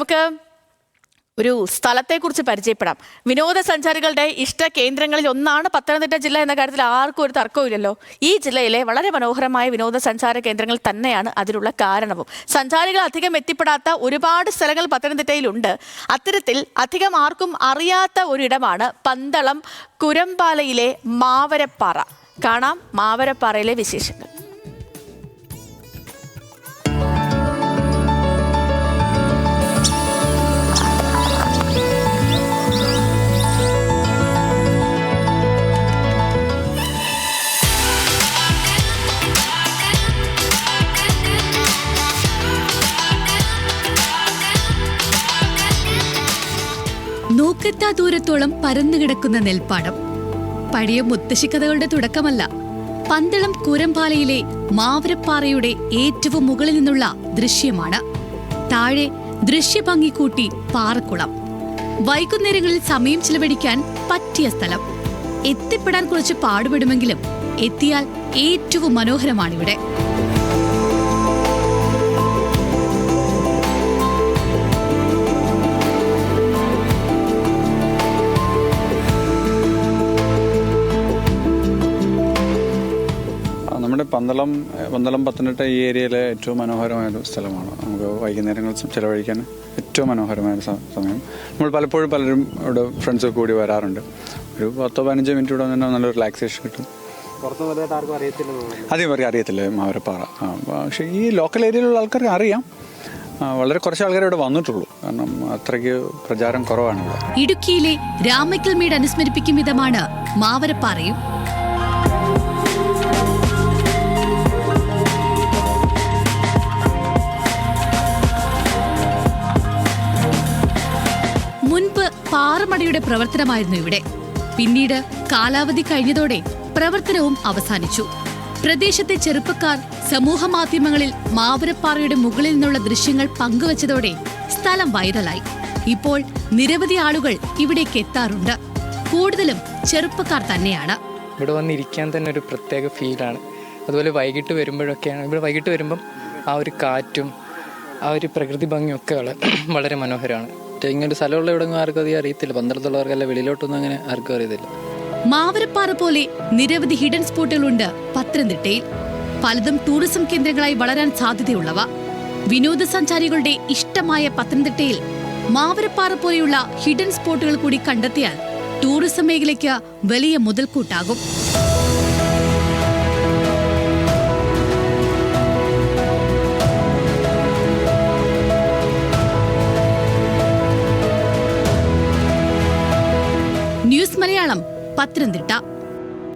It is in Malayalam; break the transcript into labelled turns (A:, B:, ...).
A: നമുക്ക് ഒരു സ്ഥലത്തെക്കുറിച്ച് പരിചയപ്പെടാം. വിനോദസഞ്ചാരികളുടെ ഇഷ്ട കേന്ദ്രങ്ങളിൽ ഒന്നാണ് പത്തനംതിട്ട ജില്ല എന്ന കാര്യത്തിൽ ആർക്കും ഒരു തർക്കവുമില്ലല്ലോ. ഈ ജില്ലയിലെ വളരെ മനോഹരമായ വിനോദസഞ്ചാര കേന്ദ്രങ്ങൾ തന്നെയാണ് അതിനുള്ള കാരണവും. സഞ്ചാരികൾ അധികം എത്തിപ്പെടാത്ത ഒരുപാട് സ്ഥലങ്ങൾ പത്തനംതിട്ടയിലുണ്ട്. അത്തരത്തിൽ അധികം ആർക്കും അറിയാത്ത ഒരിടമാണ് പന്തളം കുരമ്പാലയിലെ മാവരപ്പാറ. കാണാം മാവരപ്പാറയിലെ വിശേഷങ്ങൾ.
B: നോക്കെത്താ ദൂരത്തോളം പരന്നുകിടക്കുന്ന നെൽപ്പാടം പഴയ മുത്തശ്ശിക്കഥകളുടെ തുടക്കമല്ല. പന്തളം കുരമ്പാലയിലെ മാവരപ്പാറയുടെ ഏറ്റവും മുകളിൽ നിന്നുള്ള ദൃശ്യമാണ്. താഴെ ദൃശ്യഭംഗി കൂട്ടി പാറക്കുളം. വൈകുന്നേരങ്ങളിൽ സമയം ചിലവഴിക്കാൻ പറ്റിയ സ്ഥലം. എത്തിപ്പെടാൻ കുറച്ച് പാടുപെടുമെങ്കിലും എത്തിയാൽ ഏറ്റവും മനോഹരമാണിവിടെ.
C: നമ്മുടെ പന്തളം പത്തനംതിട്ട ഈ ഏരിയയിലെ ഏറ്റവും മനോഹരമായൊരു സ്ഥലമാണ്. നമുക്ക് വൈകുന്നേരങ്ങൾ ചിലവഴിക്കാൻ ഏറ്റവും മനോഹരമായൊരു സമയം. നമ്മൾ പലരും ഇവിടെ ഫ്രണ്ട്സൊക്കെ കൂടി വരാറുണ്ട്. ഒരു 10-15 മിനിറ്റ് ഇവിടെ തന്നെ നല്ലൊരു റിലാക്സേഷൻ കിട്ടും. അധികം പേർക്ക് അറിയത്തില്ല മാവരപ്പാറ. പക്ഷേ ഈ ലോക്കൽ ഏരിയയിലുള്ള ആൾക്കാർക്ക് അറിയാം. വളരെ കുറച്ച് ആൾക്കാർ ഇവിടെ വന്നിട്ടുള്ളൂ. കാരണം അത്രയ്ക്ക് പ്രചാരം കുറവാണ് ഇവിടെ.
B: ഇടുക്കിയിലെ രാമക്കൽമേട് അനുസ്മരിപ്പിക്കും വിധമാണ് മാവരപ്പാറയും. മുൻപ് പാറമടയുടെ പ്രവർത്തനമായിരുന്നു ഇവിടെ. പിന്നീട് കാലാവധി കഴിഞ്ഞതോടെ പ്രവർത്തനവും അവസാനിച്ചു. പ്രദേശത്തെ ചെറുപ്പക്കാർ സമൂഹ മാധ്യമങ്ങളിൽ മാവരപ്പാറയുടെ മുകളിൽ നിന്നുള്ള ദൃശ്യങ്ങൾ പങ്കുവച്ചതോടെ സ്ഥലം വൈറലായി. ഇപ്പോൾ നിരവധി ആളുകൾ ഇവിടേക്ക് എത്താറുണ്ട്. കൂടുതലും ചെറുപ്പക്കാർ തന്നെയാണ്.
D: ഇവിടെ വന്നിരിക്കാൻ തന്നെ ഒരു പ്രത്യേക ഫീലാണ്. അതുപോലെ വൈകിട്ട് വരുമ്പോഴൊക്കെയാണ് ഇവിടെ വൈകിട്ട് വരുമ്പം ആ ഒരു കാറ്റും ആ ഒരു പ്രകൃതി ഭംഗിയൊക്കെ വളരെ മനോഹരമാണ്. ഇങ്ങനൊരു സ്ഥലമുള്ള ഇവിടെ ആർക്കും അധികം അറിയത്തില്ല. പന്തളത്തുള്ളവർക്കല്ല, വെളിയിലോട്ടൊന്നും അങ്ങനെ ആർക്കും അറിയത്തില്ല.
B: മാവരപ്പാറ പോലെ നിരവധി ഹിഡൻ സ്പോട്ടുകളുണ്ട് പത്തനംതിട്ടയിൽ. പലതും ടൂറിസം കേന്ദ്രങ്ങളായി വളരാൻ സാധ്യതയുള്ളവ. വിനോദസഞ്ചാരികളുടെ ഇഷ്ടമായ പത്തനംതിട്ടയിൽ മാവരപ്പാറ പോലെയുള്ള ഹിഡൻ സ്പോട്ടുകൾ കൂടി കണ്ടെത്തിയാൽ ടൂറിസം മേഖലയ്ക്ക് വലിയ മുതൽക്കൂട്ടാകും. ന്യൂസ് മലയാളം, പത്തനംതിട്ട.